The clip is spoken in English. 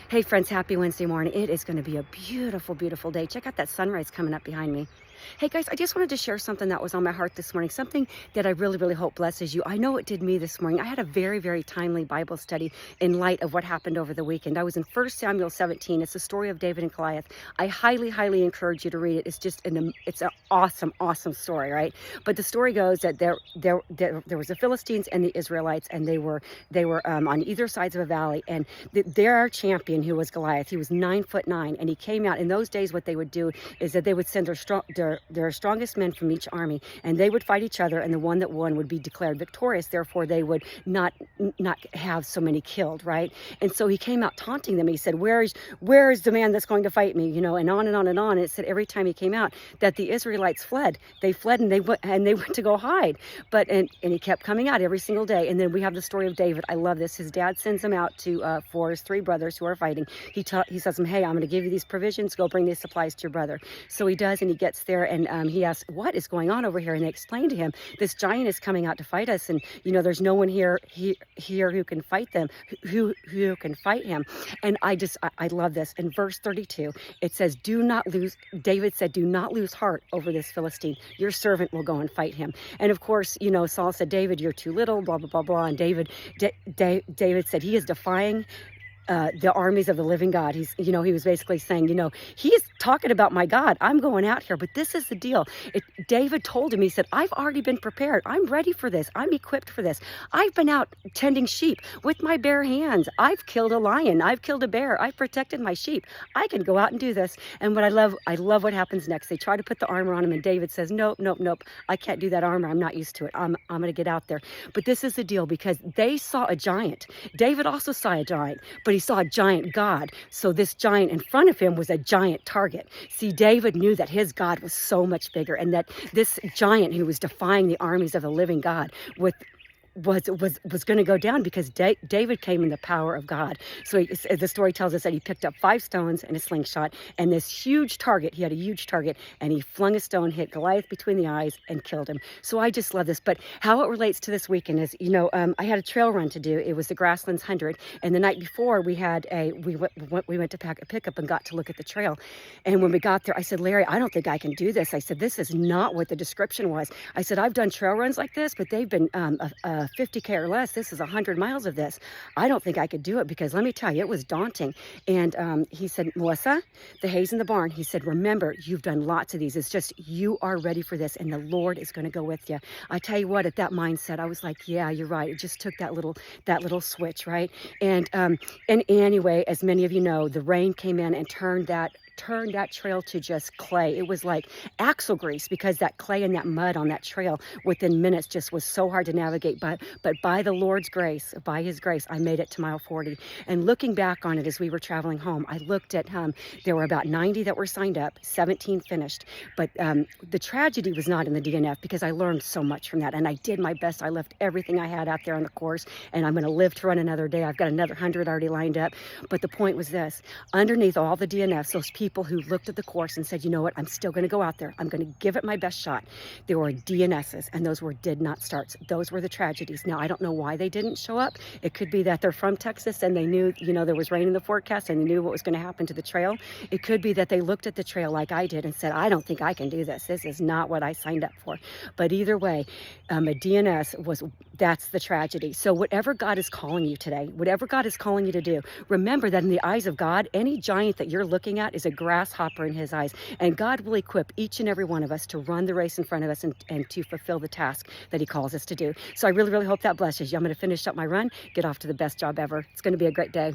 Hey friends, happy Wednesday morning. It is going to be a beautiful, beautiful day. Check out that sunrise coming up behind me. Hey guys, I just wanted to share something that was on my heart this morning, something that I really, really hope blesses you. I know it did me this morning. I had a very, very timely Bible study in light of what happened over the weekend. I was in 1 Samuel 17. It's the story of David and Goliath. I highly, highly encourage you to read it. It's an awesome, awesome story, right? But the story goes that there was the Philistines and the Israelites, and they were on either sides of a valley, and their champion, who was Goliath, he was 9'9", and he came out. In those days, what they would do is that they would send their strongest men from each army, and they would fight each other, and the one that won would be declared victorious. Therefore, they would not have so many killed, right? And so he came out taunting them. He said, where is the man that's going to fight me? You know, and on and on and on. And it said every time he came out that the Israelites fled. They fled, and they went to go hide. And he kept coming out every single day. And then we have the story of David. I love this. His dad sends him out for his three brothers who are fighting. He says to him, hey, I'm going to give you these provisions. Go bring these supplies to your brother. So he does, and he gets there, and he asks, what is going on over here? And they explain to him, this giant is coming out to fight us, and you know, there's no one here who can fight them, who can fight him. And I love this. In verse 32, it says, David said, do not lose heart over this Philistine. Your servant will go and fight him. And of course, you know, Saul said, David, you're too little, blah, blah, blah, blah. And David said he is defying the armies of the living God. He was basically saying, he's talking about my God. I'm going out here, but this is the deal. David told him, he said, I've already been prepared. I'm ready for this. I'm equipped for this. I've been out tending sheep with my bare hands. I've killed a lion. I've killed a bear. I've protected my sheep. I can go out and do this. And what I love what happens next. They try to put the armor on him, and David says, nope. I can't do that armor. I'm not used to it. I'm going to get out there. But this is the deal, because they saw a giant. David also saw a giant, but he saw a giant God. So this giant in front of him was a giant target. See, David knew that his God was so much bigger, and that this giant who was defying the armies of the living God was going to go down, because David came in the power of God. So the story tells us that he picked up 5 stones and a slingshot, and this huge target, he had a huge target, and he flung a stone, hit Goliath between the eyes, and killed him. So I just love this. But how it relates to this weekend is, I had a trail run to do. It was the Grasslands 100, and the night before we went to pack a pickup and got to look at the trail. And when we got there, I said, Larry, I don't think I can do this. I said, this is not what the description was. I said, I've done trail runs like this, but they've been 50K or less. This is 100 miles of this. I don't think I could do it, because let me tell you, it was daunting. And he said, Melissa, the hay's in the barn. He said, remember, you've done lots of these. It's just, you are ready for this, and the Lord is going to go with you. I tell you what, at that mindset, I was like, yeah, you're right. It just took that little switch, right? And anyway, as many of you know, the rain came in and turned that trail to just clay. It was like axle grease, because that clay and that mud on that trail within minutes just was so hard to navigate. But by the Lord's grace, by his grace, I made it to mile 40. And looking back on it as we were traveling home, I looked at there were about 90 that were signed up, 17 finished. But the tragedy was not in the DNF, because I learned so much from that, and I did my best. I left everything I had out there on the course, and I'm going to live to run another day. I've got another 100 already lined up. But the point was this: underneath all the DNFs, those people who looked at the course and said, you know what, I'm still going to go out there. I'm going to give it my best shot. There were DNSs, and those were did not starts. Those were the tragedies. Now, I don't know why they didn't show up. It could be that they're from Texas, and they knew, there was rain in the forecast, and they knew what was going to happen to the trail. It could be that they looked at the trail like I did and said, I don't think I can do this. This is not what I signed up for. But either way, a DNS that's the tragedy. So whatever God is calling you today, whatever God is calling you to do, remember that in the eyes of God, any giant that you're looking at is a grasshopper in his eyes. And God will equip each and every one of us to run the race in front of us, and to fulfill the task that he calls us to do. So I really, really hope that blesses you. I'm going to finish up my run, get off to the best job ever. It's going to be a great day.